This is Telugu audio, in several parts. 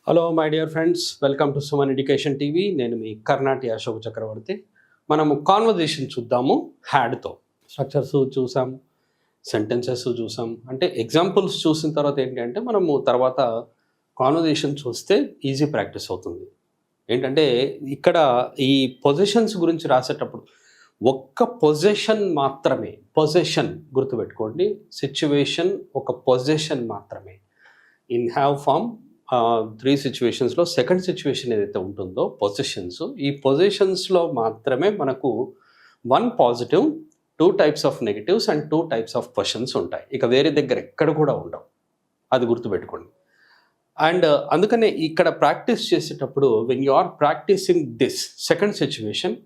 Hello my dear friends, welcome to Suman education TV. నేను మీ కర్ణాటి అశోక్ చక్రవర్తి. మనము కాన్వర్జేషన్ చూద్దాము. హ్యాడ్తో స్ట్రక్చర్స్ చూసాం, సెంటెన్సెస్ చూసాం. అంటే ఎగ్జాంపుల్స్ చూసిన తర్వాత ఏంటంటే మనము తర్వాత కాన్వర్జేషన్ చూస్తే ఈజీ ప్రాక్టీస్ అవుతుంది. ఏంటంటే ఇక్కడ ఈ పొజిషన్స్ గురించి రాసేటప్పుడు ఒక్క పొజిషన్ మాత్రమే, పొజిషన్ గుర్తుపెట్టుకోండి. సిచ్యువేషన్ ఒక పొజిషన్ మాత్రమే. ఇన్ హ్యావ్ ఫామ్ 3 సిచ్యువేషన్స్లో సెకండ్ సిచ్యువేషన్ ఏదైతే ఉంటుందో పొజిషన్స్, ఈ పొజిషన్స్లో మాత్రమే మనకు 1 positive, 2 types of negatives and 2 types of questions ఉంటాయి. ఇక వేరే దగ్గర ఎక్కడ కూడా ఉండవు. అది గుర్తుపెట్టుకోండి. అండ్ అందుకనే ఇక్కడ ప్రాక్టీస్ చేసేటప్పుడు when you are practising this second situation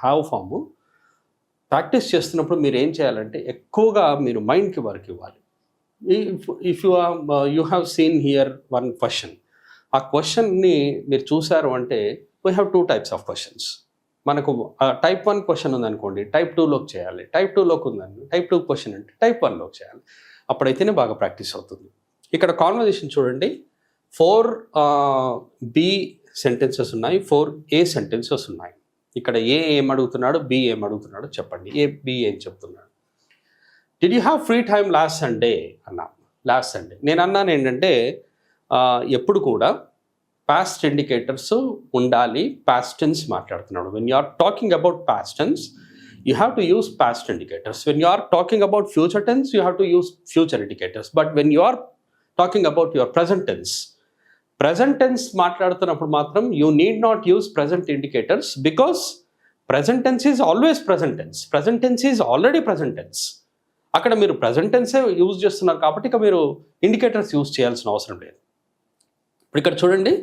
have form practice చేస్తున్నప్పుడు మీరు ఏం చేయాలంటే ఎక్కువగా మీరు మైండ్కి వర్క్ ఇవ్వాలి. If you have seen here 1 question, ఆ క్వశ్చన్ని మీరు చూసారు అంటే we have 2 types of questions. మనకు టైప్ 1 క్వశ్చన్ ఉందనుకోండి, టైప్ 2లోకి చేయాలి. టైప్ 2లోకి ఉందండి, టైప్ 2 క్వశ్చన్ అంటే టైప్ 1లోకి చేయాలి. అప్పుడైతేనే బాగా ప్రాక్టీస్ అవుతుంది. ఇక్కడ కాన్వర్జేషన్ చూడండి. 4 బి సెంటెన్సెస్ ఉన్నాయి, 4 ఏ సెంటెన్సెస్ ఉన్నాయి. ఇక్కడ ఏం అడుగుతున్నాడు, బి ఏం అడుగుతున్నాడు చెప్పండి. బి ఏం చెప్తున్నాడు. Did you have free time last Sunday అన్నా. లాస్ట్ సండే నేను అన్నాను ఏంటంటే ఎప్పుడు కూడా పాస్ట్ ఇండికేటర్స్ ఉండాలి. పాస్ట్ టెన్స్ మాట్లాడుతున్నాడు. When you are talking about past tense you have to use past indicators. When you are talking about future tense you have to use future indicators. But when you are talking about your present tense మాట్లాడుతున్నప్పుడు మాత్రం you need not use present indicators because present tense is always present tense. Present tense is already present tense. అక్కడ మీరు ప్రజెంట్ టెన్సే యూజ్ చేస్తున్నారు కాబట్టి ఇక మీరు ఇండికేటర్స్ యూజ్ చేయాల్సిన అవసరం లేదు. ఇప్పుడు ఇక్కడ చూడండి,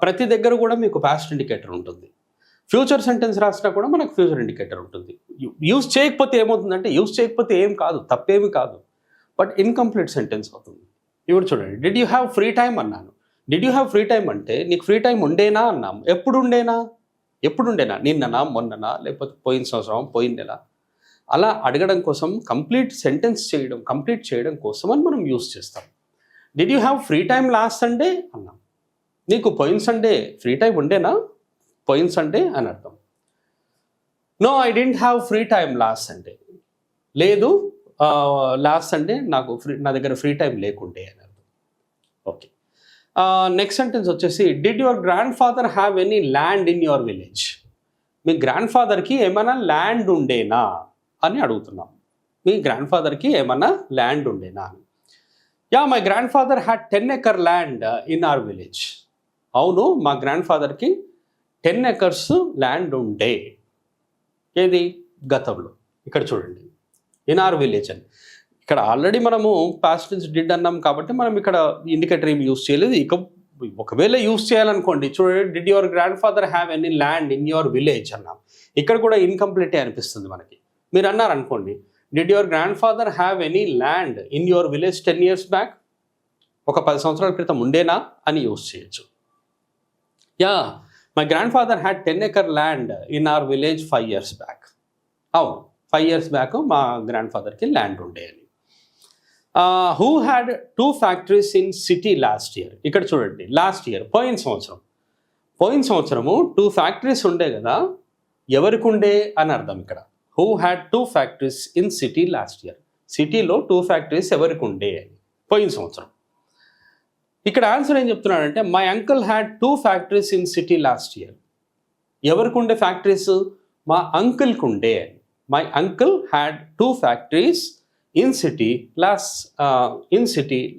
ప్రతి దగ్గర కూడా మీకు పాస్ట్ ఇండికేటర్ ఉంటుంది. ఫ్యూచర్ సెంటెన్స్ రాసినా కూడా మనకు ఫ్యూచర్ ఇండికేటర్ ఉంటుంది. యూజ్ చేయకపోతే ఏమవుతుందంటే, యూజ్ చేయకపోతే ఏం కాదు, తప్పేమి కాదు, బట్ ఇన్కంప్లీట్ సెంటెన్స్ అవుతుంది. ఇప్పుడు చూడండి, did you have free time అన్నాను. Did you have free time అంటే నీకు ఫ్రీ టైం ఉండేనా అన్నాము. ఎప్పుడు ఉండేనా? నిన్ననా, మొన్ననా, లేకపోతే పోయిన సంవత్సరం, పోయిన నెల? అలా అడగడం కోసం కంప్లీట్ చేయడం కోసం అని మనం యూస్ చేస్తాం. Did you have free time last Sunday అన్నాం. నీకు పోయిన సండే ఫ్రీ టైం ఉండేనా? పోయిన సండే అని అర్థం. No I didn't have free time last Sunday. లేదు, లాస్ట్ సండే నా దగ్గర ఫ్రీ టైం లేకుండే అని అర్థం. ఓకే, నెక్స్ట్ సెంటెన్స్ వచ్చేసి did your grandfather have any land in your village. మీ గ్రాండ్ ఫాదర్కి ఏమైనా ల్యాండ్ ఉండేనా అని అడుగుతున్నాం. మీ గ్రాండ్ ఫాదర్కి ఏమన్నా ల్యాండ్ ఉండేనా అని. Yeah, my grandfather had 10 acre land in our village. అవును, మా గ్రాండ్ ఫాదర్కి 10 acres ల్యాండ్ ఉండే. ఏది? గతంలో. ఇక్కడ చూడండి, ఇన్ అవర్ విలేజ్ అని. ఇక్కడ ఆల్రెడీ మనము పాస్ట్ టెన్స్ డిడ్ అన్నాం కాబట్టి మనం ఇక్కడ ఇండికేటర్ ఏమి యూజ్ చేయలేదు. ఇక ఒకవేళ యూజ్ చేయాలనుకోండి, చూడండి, did your grandfather have any land in your village అన్నాం. ఇక్కడ కూడా ఇన్కంప్లీటే అనిపిస్తుంది మనకి. మీరు అన్నారనుకోండి, did your grandfather have any land in your village 10 years back. ఒక 10 సంవత్సరాల క్రితం ఉండేనా అని యూజ్ చేయొచ్చు. Yeah, my grandfather had 10 acre land in our village 5 years back. అవును, 5 years బ్యాక్ మా గ్రాండ్ ఫాదర్కి ల్యాండ్ ఉండే అని. Who had 2 factories in city last year. ఇక్కడ చూడండి, లాస్ట్ ఇయర్ పోయిన సంవత్సరము 2 factories ఉండే కదా, ఎవరికి ఉండే అని అర్థం. ఇక్కడ who had 2 factories in city last year. సిటీలో 2 factories ఎవరికి ఉండే అని, పోయిన సంవత్సరం. ఇక్కడ ఆన్సర్ ఏం చెప్తున్నాడంటే my uncle had 2 factories in city last year. ఎవరికి ఉండే ఫ్యాక్టరీస్? మా అంకుల్కి ఉండే అని. My uncle had 2 factories in city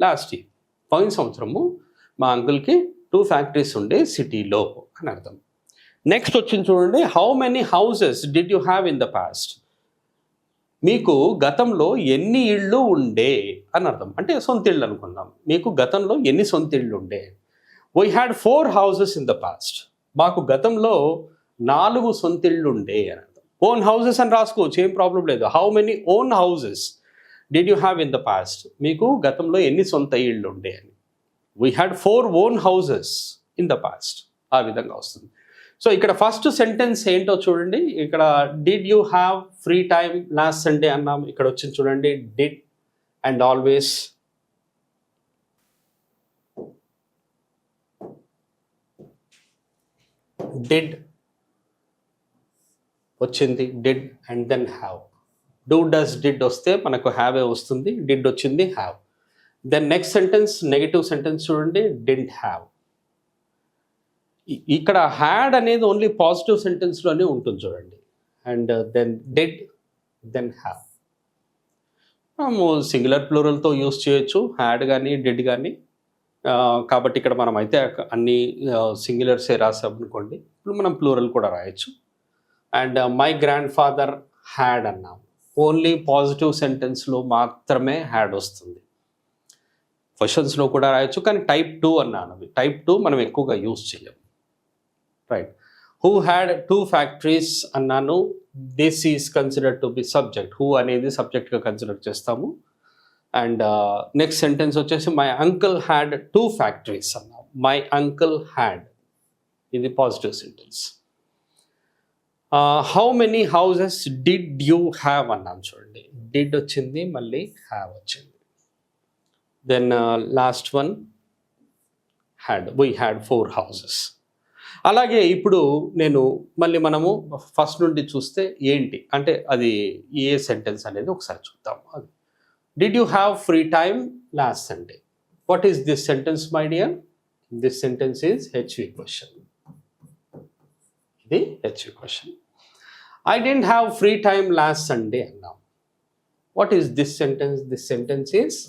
last year. పోయిన సంవత్సరము మా అంకుల్కి 2 factories ఉండే సిటీలో అని అర్థం. నెక్స్ట్ వచ్చింది చూడండి, how many houses did you have in the past. మీకు గతంలో ఎన్ని ఇళ్ళు ఉండే అని అర్థం. అంటే సొంత ఇళ్ళు అనుకుందాం. మీకు గతంలో ఎన్ని సొంత ఇళ్ళు ఉండే. We had 4 houses in the past. మాకు గతంలో 4 సొంత ఇళ్ళు ఉండే అని అర్థం. ఓన్ హౌసెస్ అని రాసుకోవచ్చు, ఏం ప్రాబ్లం లేదు. How many own houses did you have in the past. మీకు గతంలో ఎన్ని సొంత ఇళ్ళు ఉండే అని. We had 4 own houses in the past. ఆ విధంగా వస్తుంది. సో ఇక్కడ ఫస్ట్ సెంటెన్స్ ఏంటో చూడండి. ఇక్కడ did you have free time last Sunday అన్నాం. ఇక్కడ వచ్చింది చూడండి, డిడ్ అండ్ ఆల్వేస్. డిడ్ వచ్చింది, did and then have. Do does did వస్తే మనకు హ్యావే వస్తుంది, డిడ్ వచ్చింది, have. Then next sentence negative sentence చూడండి, డింట్ హ్యావ్. ఇక్కడ హ్యాడ్ అనేది ఓన్లీ పాజిటివ్ సెంటెన్స్లోనే ఉంటుంది చూడండి. And then did, then have. మనము సింగులర్ ప్లూరల్తో యూస్ చేయొచ్చు హ్యాడ్ కానీ డిడ్ కానీ. కాబట్టి ఇక్కడ మనం అయితే అన్ని సింగులర్సే రాసామనుకోండి, ఇప్పుడు మనం ప్లూరల్ కూడా రాయొచ్చు. And my grandfather had అన్నాం, ఓన్లీ పాజిటివ్ సెంటెన్స్లో మాత్రమే హ్యాడ్ వస్తుంది. క్వశ్చన్స్లో కూడా రాయొచ్చు, కానీ టైప్ 2 అన్నాను. టైప్ 2 మనం ఎక్కువగా యూజ్ చేయం. రైట్. హూ హ్యాడ్ 2 ఫ్యాక్టరీస్ అన్నాను. This is considered to be subject. Who అనేది సబ్జెక్ట్గా కన్సిడర్ చేస్తాము. అండ్ నెక్స్ట్ సెంటెన్స్ వచ్చేసి మై అంకుల్ హ్యాడ్ 2 ఫ్యాక్టరీస్ అన్నాం. మై అంకుల్ హ్యాడ్, ఇది positive sentence. How many houses did you have అన్నాం చూడండి. డిడ్ వచ్చింది, మళ్ళీ హ్యావ్ వచ్చింది. Then last one had, we had 4 houses. అలాగే ఇప్పుడు మనము ఫస్ట్ నుండి చూస్తే ఏంటి అంటే అది ఏ సెంటెన్స్ అనేది ఒకసారి చూద్దాం. అది did you have free time last Sunday. What is this sentence my dear? This sentence is HV question. ఇది HV question. I didn't have free time last Sunday అన్నాం. What is this sentence? This sentence is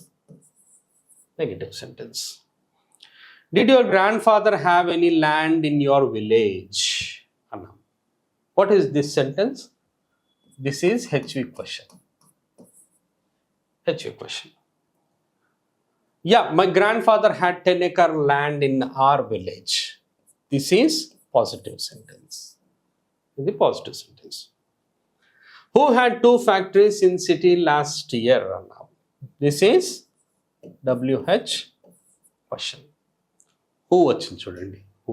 negative sentence. Did your grandfather have any land in your village? Anna. What is this sentence? This is HV question. HV question. Yeah, my grandfather had 10-acre land in our village. This is positive sentence. This is positive sentence. Who had 2 factories in city last year? Anna. This is WH question. Who వచ్చింది చూడండి, హూ.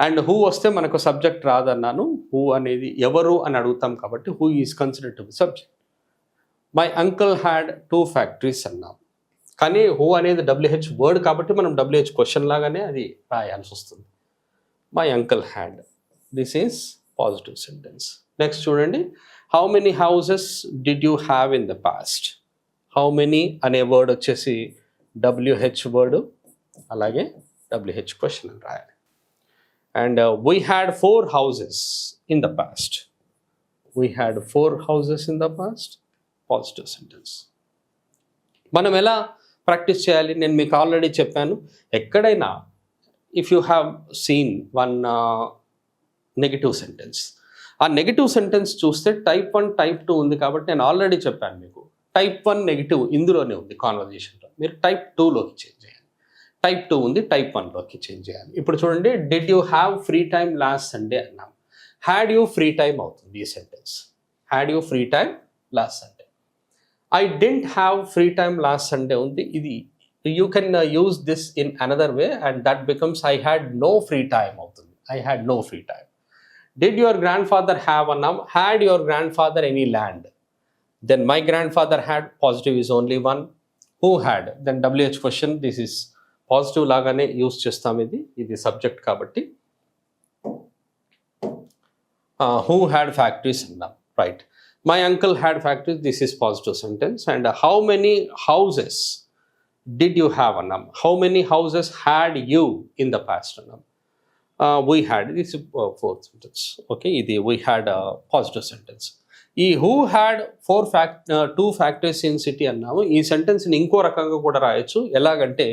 అండ్ హూ వస్తే మనకు సబ్జెక్ట్ రాదన్నాను. హూ అనేది ఎవరు అని అడుగుతాం కాబట్టి who is considered to be subject. My uncle had 2 factories అన్నాం, కానీ హూ అనేది WH వర్డ్ కాబట్టి మనం WH క్వశ్చన్ లాగానే అది రాయాల్సి వస్తుంది. My uncle had, this is positive sentence. Next చూడండి, how many houses did you have in the past. How many అనే వర్డ్ వచ్చేసి WH వర్డ్, అలాగే WH question అని రాయాలి. And we had 4 houses in the past. We had 4 houses in the past. Positive sentence. మనం ఎలా ప్రాక్టీస్ చేయాలి నేను మీకు ఆల్రెడీ చెప్పాను. ఎక్కడైనా if you have seen one negative sentence, ఆ నెగిటివ్ సెంటెన్స్ చూస్తే టైప్ 1 టైప్ 2 ఉంది కాబట్టి నేను ఆల్రెడీ చెప్పాను మీకు టైప్ 1 నెగిటివ్ ఇందులోనే ఉంది కాన్వర్జేషన్లో. మీరు టైప్ 2లోకి చేంజ్ చేయాలి. టైప్ 2 ఉంది, టైప్ 1లోకి చేంజ్ చేయాలి. ఇప్పుడు చూడండి, did you have free time last Sunday అన్నాం. హ్యాడ్ యూ ఫ్రీ టైమ్ అవుతుంది ఈ sentence. Had you free time last Sunday. I didn't have free time last Sunday ఉంది. ఇది you can use this in another way and that becomes I had no free time అవుతుంది. I had no free time. Did your grandfather have అన్నాం. Had your grandfather any land. Then my grandfather had, positive is only 1. Who had, then WH question. This is positive లాగానే యూజ్ చేస్తాం. ఇది సబ్జెక్ట్ కాబట్టి. హూ హ్యాడ్ ఫ్యాక్టరీస్ అన్నాం. Right. My uncle had factories. This is positive sentence. And how many houses did you have అన్నాం. How many houses had you in the past అన్నాం. We had, this 4th sentence. Okay, ఇది వీ హ్యాడ్ పాజిటివ్ సెంటెన్స్. ఈ who had 2 factories in city అన్నాము. ఈ సెంటెన్స్ని ఇంకో రకంగా కూడా రాయొచ్చు. ఎలాగంటే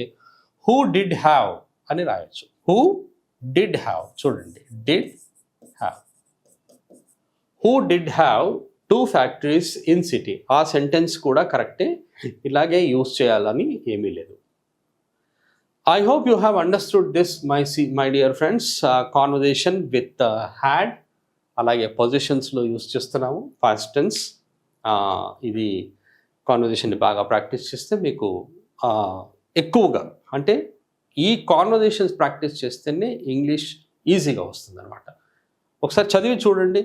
హూ డిడ్ హ్యావ్ అని రాయొచ్చు. హూ డిడ్ హ్యావ్, చూడండి, did have. Who did have 2 factories in city. ఆ సెంటెన్స్ కూడా కరెక్టే, ఇలాగే యూజ్ చేయాలని ఏమీ లేదు. I hope you have understood this my dear friends. Conversation with had, అలాగే పొజిషన్స్లో యూజ్ చేస్తున్నాము. Past tense. ఇది కాన్వర్జేషన్ని బాగా ప్రాక్టీస్ చేస్తే మీకు ఎక్కువగా అంటే ఈ కాన్వర్జేషన్స్ ప్రాక్టీస్ చేస్తేనే ఇంగ్లీష్ ఈజీగా వస్తుంది అనమాట. ఒకసారి చదివి చూడండి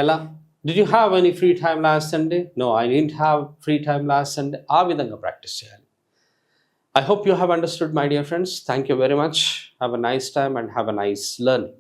ఎలా. Did you have any free time last Sunday? No, I didn't have free time last Sunday. ఆ విధంగా ప్రాక్టీస్ చేయాలి. I hope you have understood, my dear friends. Thank you very much. Have a nice time and have a nice learning.